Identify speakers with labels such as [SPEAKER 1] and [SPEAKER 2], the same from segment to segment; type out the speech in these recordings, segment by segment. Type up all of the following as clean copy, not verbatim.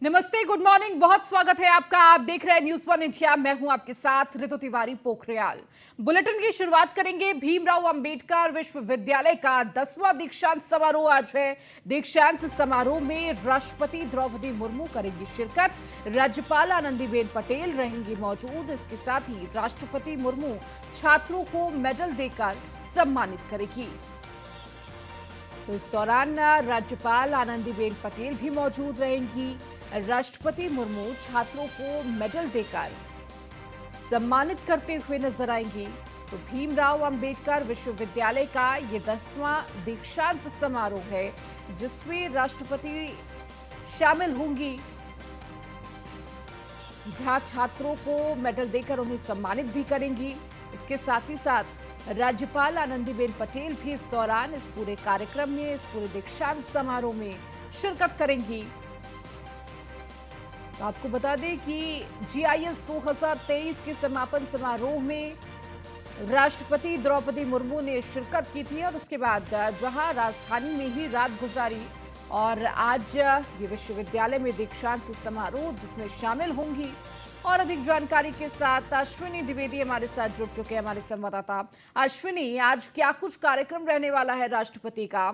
[SPEAKER 1] नमस्ते, good morning, बहुत स्वागत है आपका। आप देख रहे हैं न्यूज़ वन इंडिया। मैं हूं आपके साथ ऋतु तिवारी पोखरियाल। बुलेटिन की शुरुआत करेंगे। भीमराव अंबेडकर विश्वविद्यालय का 10वां दीक्षांत समारोह आज है। दीक्षांत समारोह में राष्ट्रपति द्रौपदी मुर्मू करेंगी शिरकत। राज्यपाल आनंदीबेन पटेल रहेंगी मौजूद। इसके साथ ही राष्ट्रपति मुर्मू छात्रों को मेडल देकर सम्मानित करेगी। तो इस दौरान राज्यपाल आनंदीबेन पटेल भी मौजूद रहेंगी। राष्ट्रपति मुर्मू छात्रों को मेडल देकर सम्मानित करते हुए नजर आएंगी। तो भीमराव अंबेडकर विश्वविद्यालय का ये 10वां दीक्षांत समारोह है, जिसमें राष्ट्रपति शामिल होंगी, जहां छात्रों को मेडल देकर उन्हें सम्मानित भी करेंगी। इसके साथ ही साथ राज्यपाल आनंदीबेन पटेल भी इस दौरान इस पूरे कार्यक्रम में, इस पूरे दीक्षांत समारोह में शिरकत करेंगी। तो आपको बता दें कि GIS 2023 के समापन समारोह में राष्ट्रपति द्रौपदी मुर्मू ने शिरकत की थी और उसके बाद जहां राजधानी में ही रात गुजारी और आज ये विश्वविद्यालय में दीक्षांत समारोह जिसमें शामिल होंगी। और अधिक जानकारी के साथ अश्विनी द्विवेदी हमारे साथ जुड़ चुके हैं, हमारे संवाददाता। अश्विनी, आज क्या कुछ कार्यक्रम रहने वाला है राष्ट्रपति का?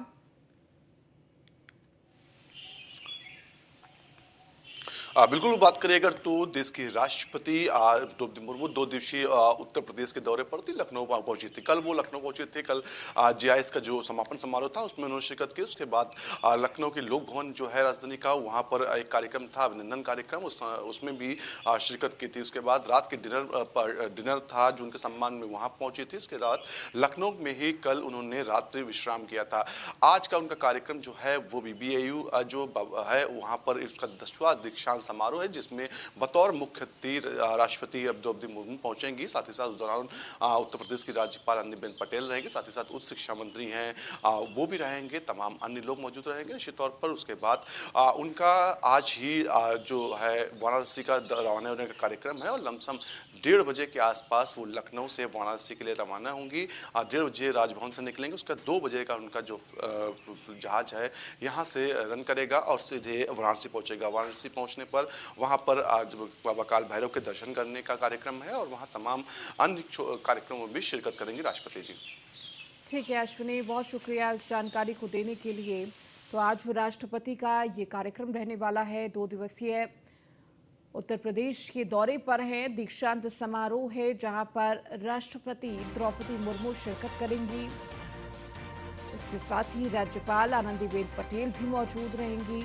[SPEAKER 2] बिल्कुल बात करें अगर तो देश की राष्ट्रपति द्रौपदी मुर्मू 2 दिवसीय उत्तर प्रदेश के दौरे पर थी, लखनऊ पहुंची थी। कल वो लखनऊ पहुंचे थे। कल GIS का जो समापन समारोह था उसमें उन्होंने शिरकत की। उसके बाद लखनऊ के लोक भवन जो है राजधानी का, वहां पर एक कार्यक्रम था, अभिनंदन कार्यक्रम, उसमें भी शिरकत की थी। उसके बाद रात के डिनर था जो उनके सम्मान में वहां पहुंची थी। इसके बाद लखनऊ में ही कल उन्होंने रात्रि विश्राम किया था। आज का उनका कार्यक्रम जो है वो BBAU जो है वहां पर इसका 10वां दीक्षांत समारोह है, जिसमें बतौर मुख्य अतिथि राष्ट्रपति द्रौपदी मुर्मू पहुंचेंगी। साथ ही साथ उस दौरान उत्तर प्रदेश की राज्यपाल आनंदीबेन पटेल रहेंगे। साथ ही साथ उच्च शिक्षा मंत्री हैं वो भी रहेंगे, तमाम अन्य लोग मौजूद रहेंगे निश्चित तौर पर। उसके बाद उनका आज ही जो है वाराणसी का रवाना होने का कार्यक्रम है और लमसम 1:30 बजे के आसपास वो लखनऊ से वाराणसी के लिए रवाना होंगी। 1:30 बजे राजभवन से निकलेंगे। उसका 2 बजे का उनका जो जहाज है यहाँ से रन करेगा और सीधे वाराणसी पहुंचेगा। वाराणसी पहुंचने पर वहां पर आज बाबा काल भैरव के दर्शन करने का कार्यक्रम है और वहां तमाम अन्य कार्यक्रमों में भी शिरकत करेंगे राष्ट्रपति जी।
[SPEAKER 1] ठीक है अश्विनी, बहुत शुक्रिया इस जानकारी को देने के लिए। तो आज राष्ट्रपति का ये कार्यक्रम रहने वाला है। 2 दिवसीय उत्तर प्रदेश के दौरे पर है। दीक्षांत समारोह है जहां पर राष्ट्रपति द्रौपदी मुर्मू शिरकत करेंगी। इसके साथ ही राज्यपाल आनंदीबेन पटेल भी मौजूद रहेंगी।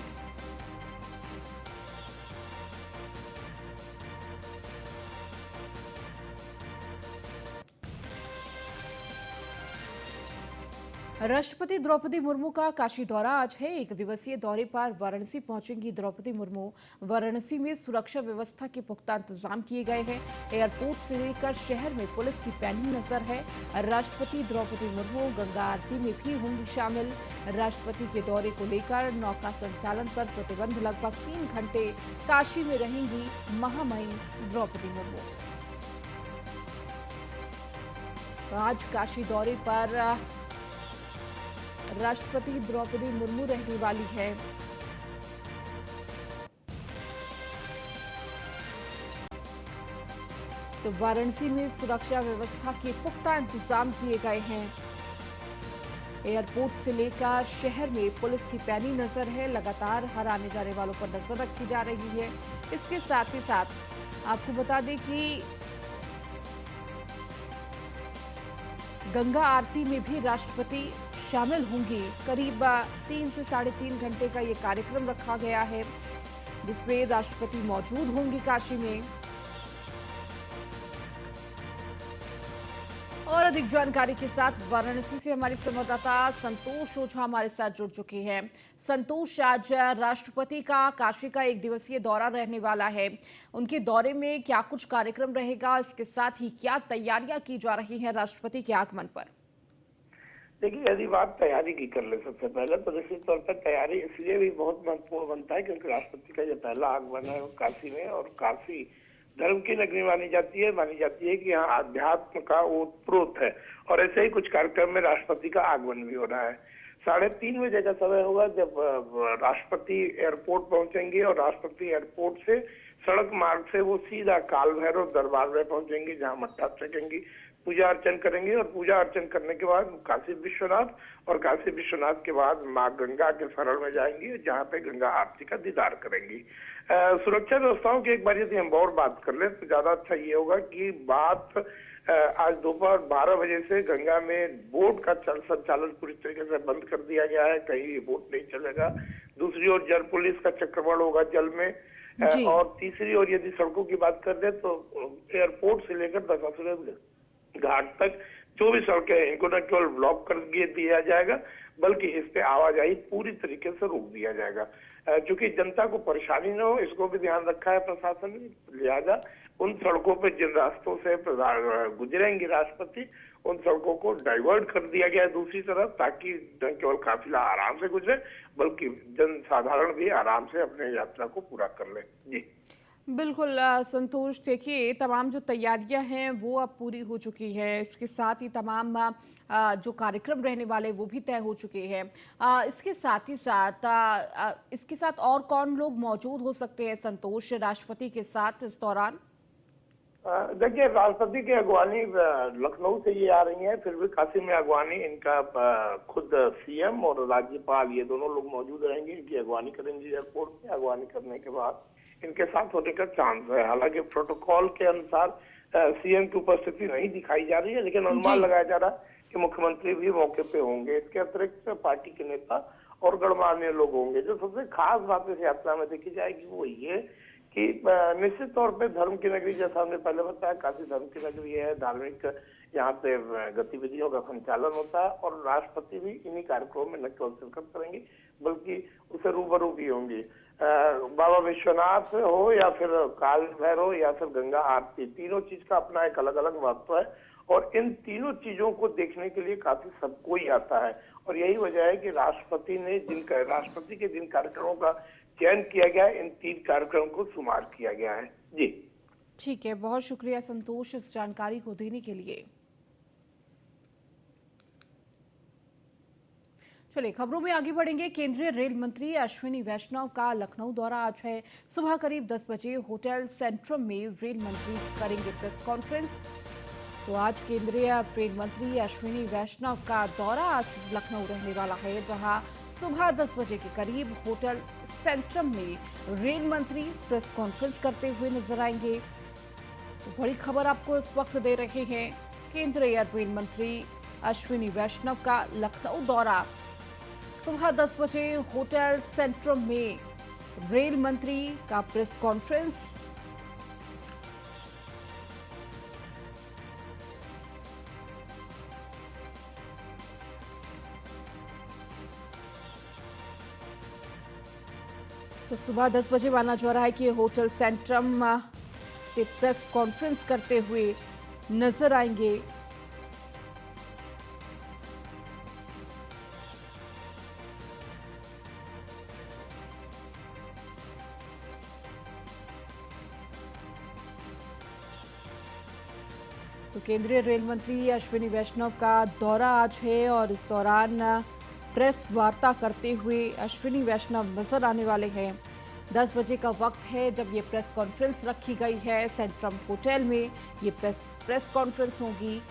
[SPEAKER 1] राष्ट्रपति द्रौपदी मुर्मू का काशी दौरा आज है। 1 दिवसीय दौरे पर वाराणसी पहुंचेंगी द्रौपदी मुर्मू। वाराणसी में सुरक्षा व्यवस्था के पुख्ता इंतजाम किए गए हैं। एयरपोर्ट से लेकर शहर में पुलिस की पैनी नजर है। राष्ट्रपति द्रौपदी मुर्मू गंगा आरती में भी होंगी शामिल। राष्ट्रपति के दौरे को लेकर नौका संचालन पर प्रतिबंध। लगभग 3 घंटे काशी में रहेंगी महामहिम द्रौपदी मुर्मू। आज काशी दौरे पर राष्ट्रपति द्रौपदी मुर्मू रहने वाली है। तो वाराणसी में सुरक्षा व्यवस्था के पुख्ता इंतजाम किए गए हैं। एयरपोर्ट से लेकर शहर में पुलिस की पैनी नजर है। लगातार हर आने जाने वालों पर नजर रखी जा रही है। इसके साथ ही साथ आपको बता दें कि गंगा आरती में भी राष्ट्रपति शामिल होंगी। करीब 3 से 3.5 घंटे का ये कार्यक्रम रखा गया है, जिसमें राष्ट्रपति मौजूद होंगी काशी में। और अधिक जानकारी के साथ वाराणसी से हमारे संवाददाता संतोष ओझा हमारे साथ जुड़ चुके हैं। संतोष, आज राष्ट्रपति का काशी का 1 दिवसीय दौरा रहने वाला है। उनके दौरे में क्या कुछ कार्यक्रम रहेगा, इसके साथ ही क्या तैयारियां की जा रही हैं राष्ट्रपति के आगमन पर?
[SPEAKER 3] देखिए, यदि बात तैयारी की कर ले सबसे पहले तो निश्चित तौर पर तैयारी इसलिए भी बहुत महत्वपूर्ण बनता है क्योंकि राष्ट्रपति का जो पहला आगमन है वो काशी में, और काशी धर्म की नगरी मानी जाती है कि यहाँ अध्यात्म का ओतप्रोत है और ऐसे ही कुछ कार्यक्रम में राष्ट्रपति का आगमन भी हो रहा है। 3:30 का समय होगा जब राष्ट्रपति एयरपोर्ट पहुंचेंगे और राष्ट्रपति एयरपोर्ट से सड़क मार्ग से वो सीधा काल भैरव दरबार में पहुंचेंगे, जहां मत्था टेकेंगी, पूजा अर्चन करेंगे और पूजा अर्चन करने के बाद काशी विश्वनाथ और काशी विश्वनाथ के बाद माँ गंगा के शरण में जाएंगी, जहाँ पे गंगा आरती का दीदार करेंगी। सुरक्षा व्यवस्थाओं की एक बार यदि हम और बात कर ले तो ज्यादा अच्छा ये होगा कि आज दोपहर 12 बजे से गंगा में बोट का संचालन पूरी तरीके से बंद कर दिया गया है, कहीं भी बोट नहीं चलेगा। दूसरी ओर जल पुलिस का चक्रवाल होगा जल में।
[SPEAKER 1] जी।
[SPEAKER 3] और तीसरी ओर यदि सड़कों की बात कर दे तो एयरपोर्ट से लेकर दशाश्वमेध घाट तक जो भी सड़कें हैं इनको न केवल ब्लॉक कर दिया जाएगा बल्कि इस पे आवाजाही पूरी तरीके से रोक दिया जाएगा। क्योंकि जनता को परेशानी न हो इसको भी ध्यान रखा है प्रशासन ने, लिहाजा उन सड़कों पे जिन रास्तों से गुजरेंगे राष्ट्रपति उन सड़कों को डाइवर्ट कर दिया गया है दूसरी तरफ, ताकि न केवल काफिला आराम से गुजरे बल्कि जन साधारण भी आराम से अपने यात्रा को पूरा कर ले। जी
[SPEAKER 1] बिल्कुल संतोष, देखिए तमाम जो तैयारियां हैं वो अब पूरी हो चुकी है। इसके साथ ही तमाम जो कार्यक्रम रहने वाले वो भी तय हो चुके हैं। इसके साथ ही इसके साथ और कौन लोग मौजूद हो सकते हैं संतोष राष्ट्रपति के साथ इस दौरान?
[SPEAKER 3] देखिए, राष्ट्रपति की अगवानी लखनऊ से ये आ रही है, फिर भी काशी में अगवानी इनका खुद सीएम और राज्यपाल ये दोनों लोग मौजूद रहेंगे, इनकी अगवानी करेंगे एयरपोर्ट में। अगवानी करने के बाद इनके साथ होने का चांस है। हालांकि प्रोटोकॉल के अनुसार सीएम की उपस्थिति नहीं दिखाई जा रही है, लेकिन अनुमान लगाया जा रहा है कि मुख्यमंत्री भी मौके पे होंगे। इसके अतिरिक्त पार्टी के नेता और गणमान्य लोग होंगे। जो सबसे खास बात इस यात्रा में देखी जाएगी वो ये कि निश्चित तौर पे धर्म की नगरी, जैसा हमने पहले बताया, काशी धर्म की नगरी है। धार्मिक यहाँ पे गतिविधियों का संचालन होता है और राष्ट्रपति भी इन्हीं कार्यक्रमों में न केवल शिरकत करेंगे बल्कि उसे रूबरू भी होंगी। बाबा विश्वनाथ हो या फिर काल भैरव या फिर गंगा आरती, तीनों चीज का अपना एक अलग अलग महत्व है और इन तीनों चीजों को देखने के लिए काफी सब कोई आता है। और यही वजह है कि राष्ट्रपति के जिन कार्यक्रमों का चयन किया गया है, इन 3 कार्यक्रमों को शुमार किया गया है। जी
[SPEAKER 1] ठीक है, बहुत शुक्रिया संतोष इस जानकारी को देने के लिए। चलिए खबरों में आगे बढ़ेंगे। केंद्रीय रेल मंत्री अश्विनी वैष्णव का लखनऊ दौरा आज है। सुबह करीब 10 बजे होटल सेंट्रम में रेल मंत्री करेंगे प्रेस कॉन्फ्रेंस। तो आज केंद्रीय रेल मंत्री अश्विनी वैष्णव का दौरा आज लखनऊ रहने वाला है, जहां सुबह 10 बजे के करीब होटल सेंट्रम में रेल मंत्री प्रेस कॉन्फ्रेंस करते हुए नजर आएंगे। तो बड़ी खबर आपको इस वक्त दे रहे हैं, केंद्रीय रेल मंत्री अश्विनी वैष्णव का लखनऊ दौरा। सुबह 10 बजे होटल सेंट्रम में रेल मंत्री का प्रेस कॉन्फ्रेंस। तो सुबह 10 बजे माना जा रहा है कि होटल सेंट्रम से प्रेस कॉन्फ्रेंस करते हुए नजर आएंगे। तो केंद्रीय रेल मंत्री अश्विनी वैष्णव का दौरा आज है और इस दौरान प्रेस वार्ता करते हुए अश्विनी वैष्णव नजर आने वाले हैं। 10 बजे का वक्त है जब ये प्रेस कॉन्फ्रेंस रखी गई है। सेंट्रम होटल में ये प्रेस कॉन्फ्रेंस होगी।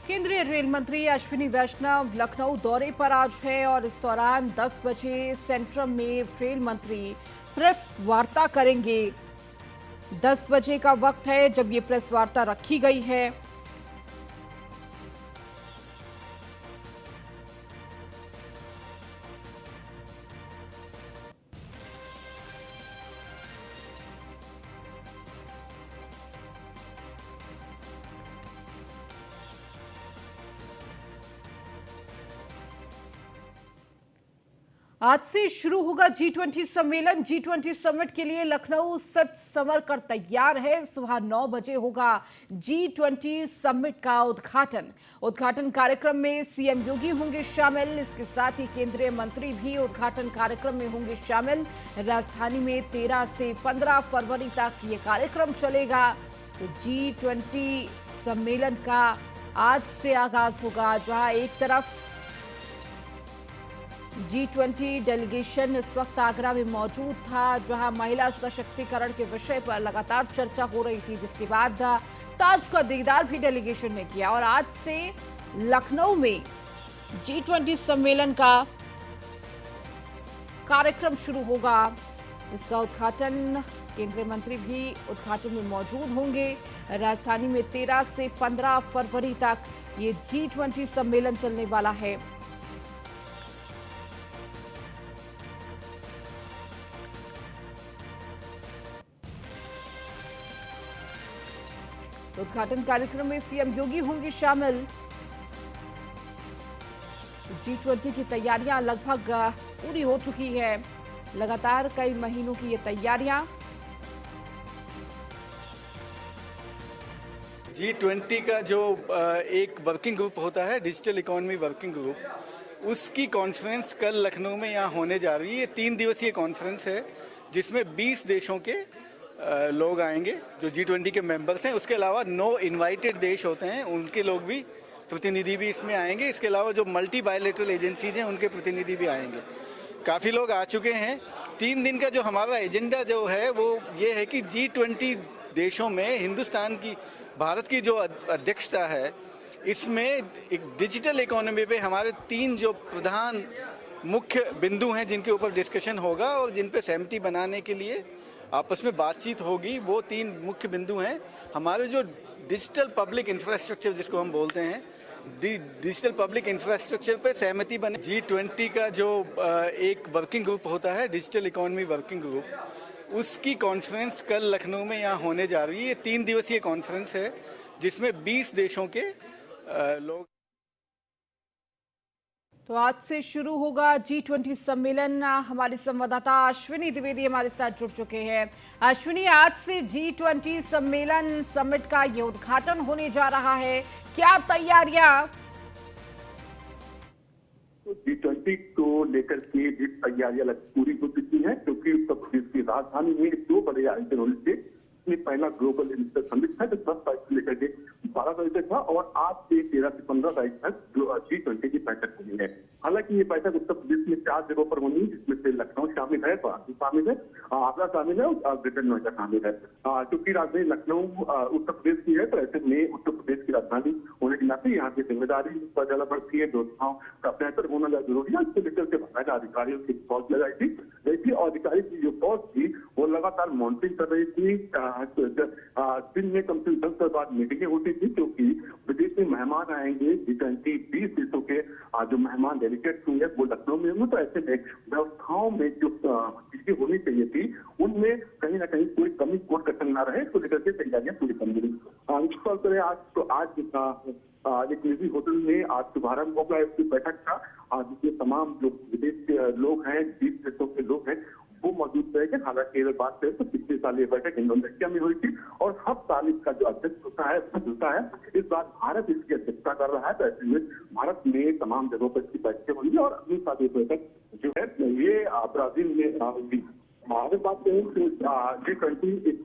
[SPEAKER 1] केंद्रीय रेल मंत्री अश्विनी वैष्णव लखनऊ दौरे पर आज है और इस दौरान 10 बजे सेंट्रम में रेल मंत्री प्रेस वार्ता करेंगे। 10 बजे का वक्त है जब ये प्रेस वार्ता रखी गई है। आज से शुरू होगा G20 सम्मेलन। G20 समिट के लिए लखनऊ सज संवर कर तैयार है। सुबह 9 बजे होगा G20 समिट का उद्घाटन कार्यक्रम में सीएम योगी होंगे शामिल। इसके साथ ही केंद्रीय मंत्री भी उद्घाटन कार्यक्रम में होंगे शामिल। राजधानी में 13 से 15 फरवरी तक ये कार्यक्रम चलेगा। तो G20 सम्मेलन का आज से आगाज होगा, जहां एक तरफ G20 डेलीगेशन इस वक्त आगरा में मौजूद था, जहां महिला सशक्तिकरण के विषय पर लगातार चर्चा हो रही थी, जिसके बाद ताज का दीदार भी डेलीगेशन ने किया। और आज से लखनऊ में G20 सम्मेलन का कार्यक्रम शुरू होगा। इसका उद्घाटन केंद्रीय मंत्री भी उद्घाटन में मौजूद होंगे। राजधानी में 13 से 15 फरवरी तक ये G20 सम्मेलन चलने वाला है। उद्घाटन कार्यक्रम में सीएम योगी होंगे शामिल। G20 की तैयारियां लगभग पूरी हो चुकी है। लगातार कई महीनों की ये तैयारियां।
[SPEAKER 4] G20 का जो एक वर्किंग ग्रुप होता है, डिजिटल इकोनॉमी वर्किंग ग्रुप, उसकी कॉन्फ्रेंस कल लखनऊ में यहाँ होने जा रही है। 3 दिवसीय कॉन्फ्रेंस है, जिसमें 20 देशों के लोग आएंगे जो G20 के मेंबर्स हैं। उसके अलावा 9 इनवाइटेड देश होते हैं, उनके लोग भी, प्रतिनिधि भी इसमें आएंगे। इसके अलावा जो मल्टी बायलैटरल एजेंसीज हैं, उनके प्रतिनिधि भी आएंगे। काफ़ी लोग आ चुके हैं। 3 दिन का जो हमारा एजेंडा जो है वो ये है कि G20 देशों में हिंदुस्तान की, भारत की जो अध्यक्षता है, इसमें एक डिजिटल इकोनॉमी पे हमारे 3 जो प्रधान मुख्य बिंदु हैं जिनके ऊपर डिस्कशन होगा और जिन पे सहमति बनाने के लिए आपस में बातचीत होगी। वो 3 मुख्य बिंदु हैं। हमारे जो डिजिटल पब्लिक इंफ्रास्ट्रक्चर जिसको हम बोलते हैं, डिजिटल पब्लिक इंफ्रास्ट्रक्चर पे सहमति बने। G20 का जो एक वर्किंग ग्रुप होता है, डिजिटल इकोनॉमी वर्किंग ग्रुप, उसकी कॉन्फ्रेंस कल लखनऊ में यहाँ होने जा रही है। 3 दिवसीय कॉन्फ्रेंस है, जिसमें 20 देशों के लोग।
[SPEAKER 1] तो आज से शुरू होगा G20 सम्मेलन। हमारे संवाददाता अश्विनी द्विवेदी हमारे साथ जुड़ चुके हैं। अश्विनी, आज से G20 सम्मेलन समिट का ये उद्घाटन होने जा रहा है, क्या तैयारियां?
[SPEAKER 5] तो G20 को लेकर के भी तैयारियां पूरी हो चुकी हैं, क्योंकि उत्तर प्रदेश की राजधानी में 2 बड़े आयोजन होने से पहला ग्लोबल इन्वेस्टर समिट था, जो 10 तारीख से लेकर के 12 तारीख तक था, और आज से 13 से 15 तारीख तक जो G20 की बैठक होनी है। हालांकि ये बैठक उत्तर प्रदेश में 4 जगहों पर होनी है, जिसमें से लखनऊ शामिल है, वाराणसी शामिल है, आगरा शामिल है और ग्रेटर नोएडा शामिल है। क्योंकि राजधानी लखनऊ उत्तर प्रदेश की है, तो ऐसे में उत्तर प्रदेश की राजधानी होने के नाते यहाँ की जिम्मेदारी पर ज्यादा बढ़ती है। व्यवस्थाओं का बेहतर होना ज्यादा जरूरी है। इसको लेकर के बाकायदा अधिकारियों की फौज लगाई थी और अधिकारी की जो फौज थी वो लगातार मॉनिटरिंग कर रही थी। दिन में कम से कम 10 बार मीटिंगें होती थी, क्योंकि विदेशी मेहमान आएंगे। G20 20 देशों के जो मेहमान डेलीगेट होंगे वो लखनऊ में होंगे। तो ऐसे में व्यवस्थाओं में जो चीजें होनी चाहिए थी, उनमें कहीं ना कहीं कोई कमी कोट कटन ना रहे, इसको लेकर के तैयारियां पूरी करनी थी। आज एक निजी होटल में आज शुभारंभ होगा इसकी बैठक का, जिसमें तमाम जो विदेश के लोग हैं, 20 देशों के लोग हैं, वो मौजूद रहेंगे। हालांकि अगर बात करें तो पिछले साल ये बैठक इंडोनेशिया में हुई थी, और हर साल इसका जो अध्यक्ष होता है, इस बार भारत इसकी अध्यक्षता कर रहा है। तो ऐसे में भारत में तमाम जगहों पर इसकी बैठकें होंगी, और अगली साल ये बैठक जो है ये ब्राजील में होगी। अगर बात करें तो G20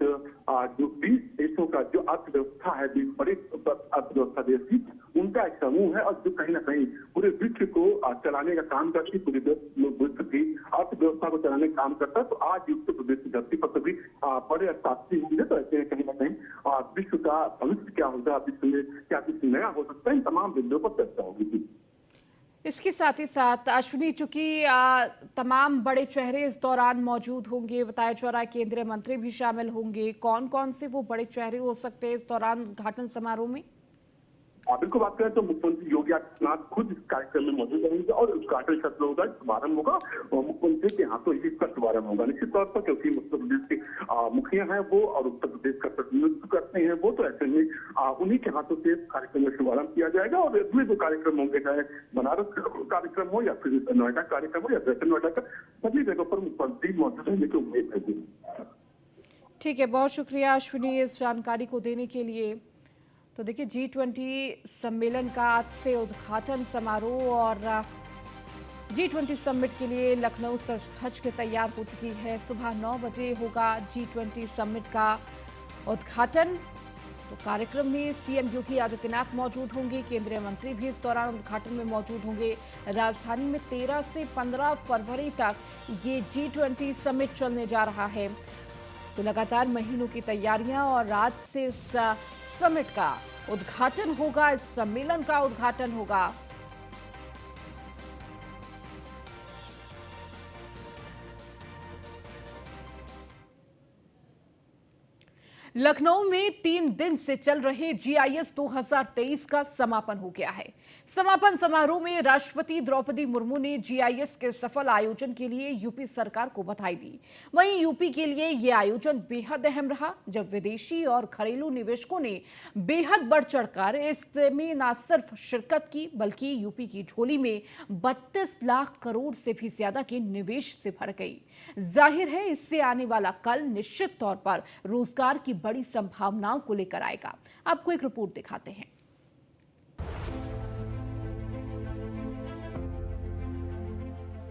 [SPEAKER 5] जो 20 देशों का जो अर्थव्यवस्था है, 20 बड़ी अर्थव्यवस्था देश की, उनका एक समूह है, और जो कहीं ना कहीं पूरे विश्व को चलाने का काम करती, पूरे विश्व की अर्थव्यवस्था को चलाने का काम करता है। तो आज उत्तर प्रदेश की धरती पर भी बड़े अर्थशास्त्री होंगे। तो ऐसे कहीं ना कहीं विश्व का भविष्य क्या होगा, विश्व में क्या कुछ नया हो सकता है, इन तमाम बिंदुओं पर चर्चा होगी।
[SPEAKER 1] इसके साथ ही साथ अश्विनी, चूंकि तमाम बड़े चेहरे इस दौरान मौजूद होंगे, बताया जा रहा है केंद्रीय मंत्री भी शामिल होंगे, कौन कौन से वो बड़े चेहरे हो सकते हैं इस दौरान उद्घाटन समारोह में?
[SPEAKER 5] बिल्कुल बात करें तो मुख्यमंत्री योगी आदित्यनाथ खुद इस कार्यक्रम में मौजूद रहेंगे, और उद्घाटन सत्र होगा, शुभारंभ होगा, और मुख्यमंत्री के हाथों ही इसका शुभारंभ होगा निश्चित तौर पर, क्योंकि उत्तर प्रदेश के मुखिया हैं वो, और उत्तर प्रदेश का प्रतिनिधित्व करते हैं वो। तो ऐसे में उन्हीं के हाथों से कार्यक्रम का शुभारंभ किया जाएगा। और अगले जो कार्यक्रम होंगे, चाहे बनारस कार्यक्रम हो या फिर नोएडा कार्यक्रम हो या ग्रेटर नोएडा का, सभी जगह पर मुख्यमंत्री मौजूद रहने की उम्मीद है।
[SPEAKER 1] ठीक है, बहुत शुक्रिया अश्विनी इस जानकारी को देने के लिए। तो देखिए, G20 सम्मेलन का आज से उद्घाटन समारोह और G20 समिट के लिए लखनऊ सज के तैयार हो चुकी है। सुबह 9 बजे होगा G20 समिट का उद्घाटन। तो कार्यक्रम में सीएम योगी आदित्यनाथ मौजूद होंगे, केंद्रीय मंत्री भी इस दौरान उद्घाटन में मौजूद होंगे। राजधानी में 13 से 15 फरवरी तक ये G20 समिट चलने जा रहा है। तो लगातार महीनों की तैयारियां और आज से इस समिट का उद्घाटन होगा, इस सम्मेलन का उद्घाटन होगा। लखनऊ में 3 दिन से चल रहे GIS 2023 का समापन हो गया है। समापन समारोह में राष्ट्रपति द्रौपदी मुर्मू ने GIS के सफल आयोजन के लिए यूपी सरकार को बधाई दी। वहीं यूपी के लिए यह आयोजन बेहद अहम रहा, जब विदेशी और घरेलू निवेशकों ने बेहद बढ़ चढ़कर इसमें न सिर्फ शिरकत की, बल्कि यूपी की झोली में 32 लाख करोड़ से भी ज्यादा के निवेश से भर गई। जाहिर है, इससे आने वाला कल निश्चित तौर पर रोजगार की बड़ी संभावनाओं को लेकर आएगा। आपको एक रिपोर्ट दिखाते हैं।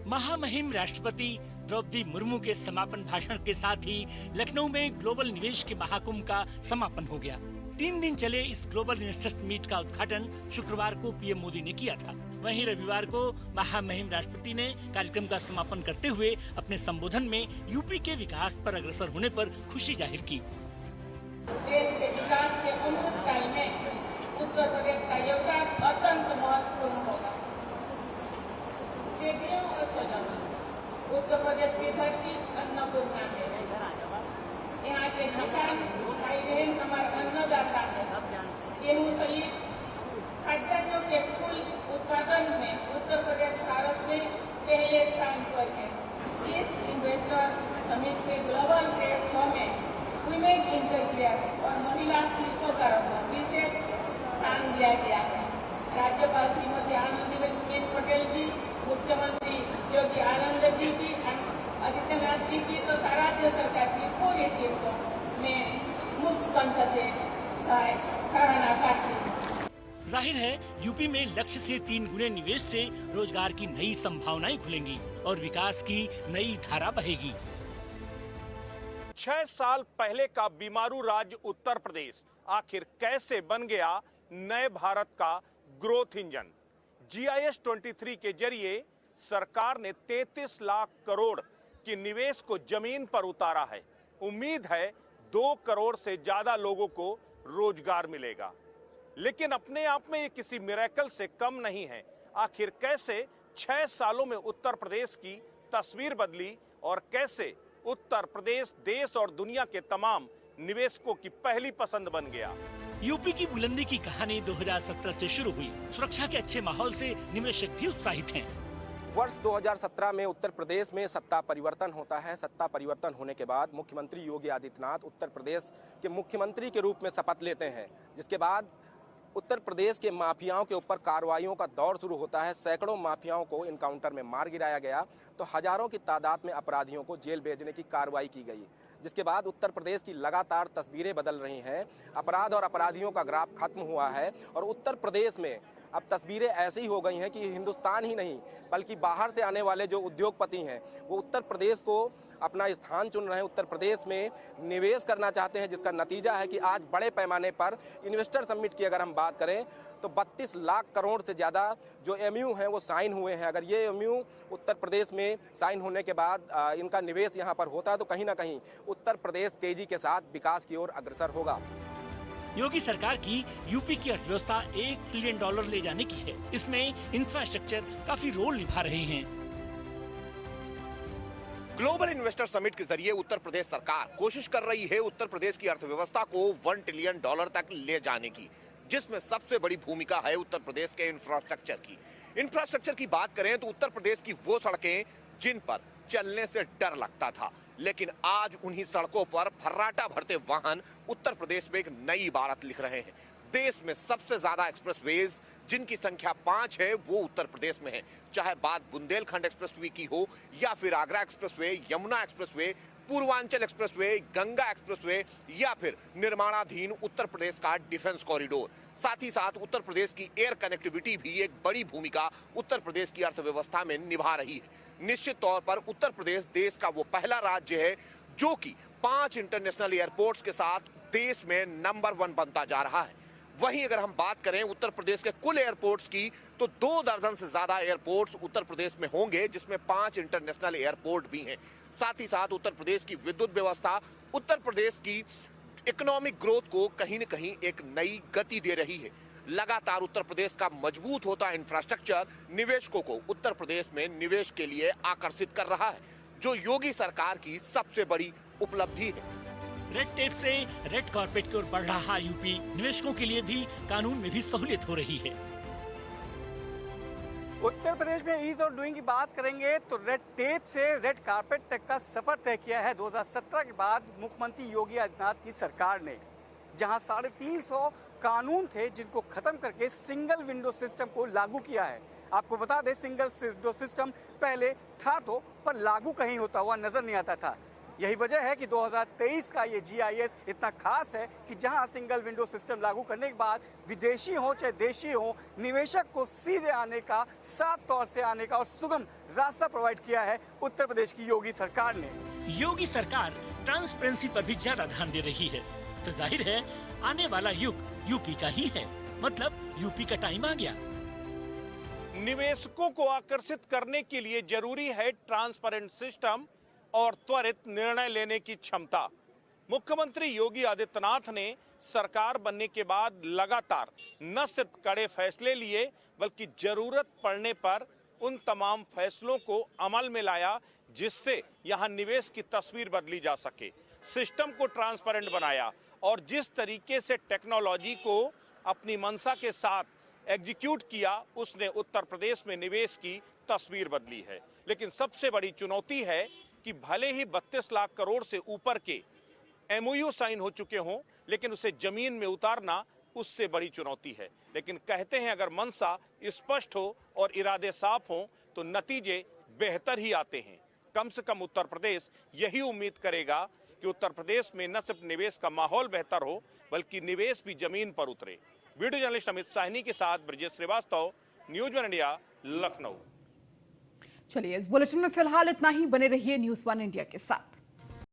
[SPEAKER 6] महामहिम राष्ट्रपति द्रौपदी मुर्मू के समापन भाषण के साथ ही लखनऊ में ग्लोबल निवेश के महाकुंभ का समापन हो गया। 3 दिन चले इस ग्लोबल इन्वेस्टर्स मीट का उद्घाटन शुक्रवार को पीएम मोदी ने किया था। वहीं रविवार को महामहिम राष्ट्रपति ने कार्यक्रम का समापन करते हुए अपने संबोधन में यूपी के विकास पर अग्रसर होने पर खुशी जाहिर की।
[SPEAKER 7] देश के विकास के अमृत काल में उत्तर प्रदेश का योगदान अत्यंत महत्वपूर्ण होगा। बेटियों और स्वजनों, उत्तर प्रदेश की धरती अन्नपूर्णा है। यहाँ के किसान भाई बहन हमारे अन्नदाता है। गेहूँ सहित खाद्यान्नों के कुल उत्पादन में उत्तर प्रदेश भारत में पहले स्थान पर है। इस इन्वेस्टर समिट के ग्लोबल ट्रेड शो में वुमेन एंटरप्रेन्योर्स और महिला शिल्पकारों को विशेष स्थान दिया गया है। राज्यपाल श्रीमती आनंदीबेन पटेल जी, मुख्यमंत्री योगी आदित्यनाथ जी की तथा राज्य सरकार की पूरी टीम को मैं मुक्त कंठ से सराहना करती हूँ।
[SPEAKER 6] जाहिर है, यूपी में लक्ष्य से 3 गुने निवेश से रोजगार की नई संभावनाएं खुलेंगी और विकास की नई धारा बहेगी।
[SPEAKER 8] 6 साल पहले का बीमारू राज्य उत्तर प्रदेश आखिर कैसे बन गया नए भारत का ग्रोथ इंजन। GIS 23 के जरिए सरकार ने 33 लाख करोड़ की निवेश को जमीन पर उतारा है। उम्मीद है 2 करोड़ से ज्यादा लोगों को रोजगार मिलेगा। लेकिन अपने आप में ये किसी मिरेकल से कम नहीं है। आखिर कैसे 6 सालों में उत्तर प्रदेश की तस्वीर बदली और कैसे उत्तर प्रदेश देश और दुनिया के तमाम निवेशकों की पहली पसंद बन गया।
[SPEAKER 6] यूपी की बुलंदी की कहानी 2017 से शुरू हुई। सुरक्षा के अच्छे माहौल से निवेशक भी उत्साहित हैं।
[SPEAKER 9] वर्ष 2017 में उत्तर प्रदेश में सत्ता परिवर्तन होता है। सत्ता परिवर्तन होने के बाद मुख्यमंत्री योगी आदित्यनाथ उत्तर प्रदेश के मुख्यमंत्री के रूप में शपथ लेते हैं, जिसके बाद उत्तर प्रदेश के माफियाओं के ऊपर कार्रवाइयों का दौर शुरू होता है। सैकड़ों माफियाओं को इनकाउंटर में मार गिराया गया, तो हजारों की तादाद में अपराधियों को जेल भेजने की कार्रवाई की गई, जिसके बाद उत्तर प्रदेश की लगातार तस्वीरें बदल रही हैं। अपराध और अपराधियों का ग्राफ खत्म हुआ है और उत्तर प्रदेश में अब तस्वीरें ऐसी हो गई हैं कि हिंदुस्तान ही नहीं बल्कि बाहर से आने वाले जो उद्योगपति हैं वो उत्तर प्रदेश को अपना स्थान चुन रहे हैं, उत्तर प्रदेश में निवेश करना चाहते हैं, जिसका नतीजा है कि आज बड़े पैमाने पर इन्वेस्टर समिट की अगर हम बात करें तो 32 लाख करोड़ से ज़्यादा जो MOU हैं वो साइन हुए हैं। अगर ये MOU उत्तर प्रदेश में साइन होने के बाद इनका निवेश यहाँ पर होता है तो कहीं ना कहीं उत्तर प्रदेश तेजी के साथ विकास की ओर अग्रसर होगा।
[SPEAKER 6] योगी सरकार की यूपी की अर्थव्यवस्था $1 ट्रिलियन ले जाने की है। इसमें इंफ्रास्ट्रक्चर काफी रोल निभा रहे हैं।
[SPEAKER 10] ग्लोबल इन्वेस्टर समिट के जरिए उत्तर प्रदेश सरकार कोशिश कर रही है उत्तर प्रदेश की अर्थव्यवस्था को $1 ट्रिलियन तक ले जाने की, जिसमें सबसे बड़ी भूमिका है उत्तर प्रदेश के इंफ्रास्ट्रक्चर की। इंफ्रास्ट्रक्चर की बात करें तो उत्तर प्रदेश की वो सड़कें जिन पर चलने से डर लगता था, लेकिन आज उन्हीं सड़कों पर फर्राटा भरते वाहन उत्तर प्रदेश में एक नई इबारत लिख रहे हैं। देश में सबसे ज्यादा एक्सप्रेसवेज जिनकी संख्या 5 है वो उत्तर प्रदेश में है। चाहे बात बुंदेलखंड एक्सप्रेसवे की हो या फिर Agra expressway, Yamuna expressway, Purvanchal expressway, Ganga expressway या फिर निर्माणाधीन उत्तर प्रदेश का डिफेंस कॉरिडोर। साथ ही साथ उत्तर प्रदेश की एयर कनेक्टिविटी भी एक बड़ी भूमिका उत्तर प्रदेश की अर्थव्यवस्था में निभा रही है। निश्चित तौर पर उत्तर प्रदेश देश का वो पहला राज्य है जो कि 5 इंटरनेशनल एयरपोर्ट्स के साथ देश में नंबर 1 बनता जा रहा है। वहीं अगर हम बात करें उत्तर प्रदेश के कुल एयरपोर्ट्स की तो 2 दर्जन से ज्यादा एयरपोर्ट्स उत्तर प्रदेश में होंगे, जिसमें 5 इंटरनेशनल एयरपोर्ट भी हैं। साथ ही साथ उत्तर प्रदेश की विद्युत व्यवस्था उत्तर प्रदेश की इकोनॉमिक ग्रोथ को कहीं न कहीं एक नई गति दे रही है। लगातार उत्तर प्रदेश का मजबूत होता इंफ्रास्ट्रक्चर निवेशकों को उत्तर प्रदेश में निवेश के लिए आकर्षित कर रहा है, जो योगी सरकार की सबसे बड़ी उपलब्धि है।
[SPEAKER 6] रेड टेप से रेड कारपेट की ओर बढ़ रहा यूपी, निवेशकों के लिए भी कानून में भी सहूलियत हो रही है।
[SPEAKER 4] उत्तर प्रदेश में ईज ऑफ डूइंग की बात करेंगे तो रेड टेप से रेड कारपेट तक का सफर तय किया है 2017 के बाद मुख्यमंत्री योगी आदित्यनाथ की सरकार ने, जहां 350 कानून थे जिनको खत्म करके सिंगल विंडो सिस्टम को लागू किया है। आपको बता दें सिंगल विंडो सिस्टम पहले था तो पर लागू कहीं होता हुआ नजर नहीं आता था। यही वजह है कि 2023 का ये GIS इतना खास है कि जहां सिंगल विंडो सिस्टम लागू करने के बाद विदेशी हो चाहे देशी हो, निवेशक को सीधे आने का, साफ तौर से आने का और सुगम रास्ता प्रोवाइड किया है उत्तर प्रदेश की योगी सरकार ने।
[SPEAKER 6] योगी सरकार ट्रांसपेरेंसी पर भी ज्यादा ध्यान दे रही है, तो जाहिर है आने वाला युग यूपी का ही है, मतलब यूपी का टाइम आ गया।
[SPEAKER 8] निवेशकों को आकर्षित करने के लिए जरूरी है ट्रांसपेरेंट सिस्टम और त्वरित निर्णय लेने की क्षमता। मुख्यमंत्री योगी आदित्यनाथ ने सरकार बनने के बाद लगातार न सिर्फ कड़े फैसले लिए बल्कि जरूरत पड़ने पर उन तमाम फैसलों को अमल में लाया जिससे यहां निवेश की तस्वीर बदली जा सके। सिस्टम को ट्रांसपेरेंट बनाया और जिस तरीके से टेक्नोलॉजी को अपनी मंशा के साथ एग्जीक्यूट किया उसने उत्तर प्रदेश में निवेश की तस्वीर बदली है। लेकिन सबसे बड़ी चुनौती है कि भले ही 32 लाख करोड़ से ऊपर के MOU साइन हो चुके हों, लेकिन उसे जमीन में उतारना उससे बड़ी चुनौती है। लेकिन कहते हैं अगर मंशा स्पष्ट हो और इरादे साफ हों तो नतीजे बेहतर ही आते हैं। कम से कम उत्तर प्रदेश यही उम्मीद करेगा कि उत्तर प्रदेश में न सिर्फ निवेश का माहौल बेहतर हो बल्कि निवेश भी जमीन पर उतरे। वीडियो जर्नलिस्ट अमित साहनी के साथ ब्रजेश श्रीवास्तव, न्यूज़ 1 इंडिया, लखनऊ।
[SPEAKER 1] चलिए इस बुलेटिन में फिलहाल इतना ही। बने रहिए न्यूज़ 1 इंडिया के साथ।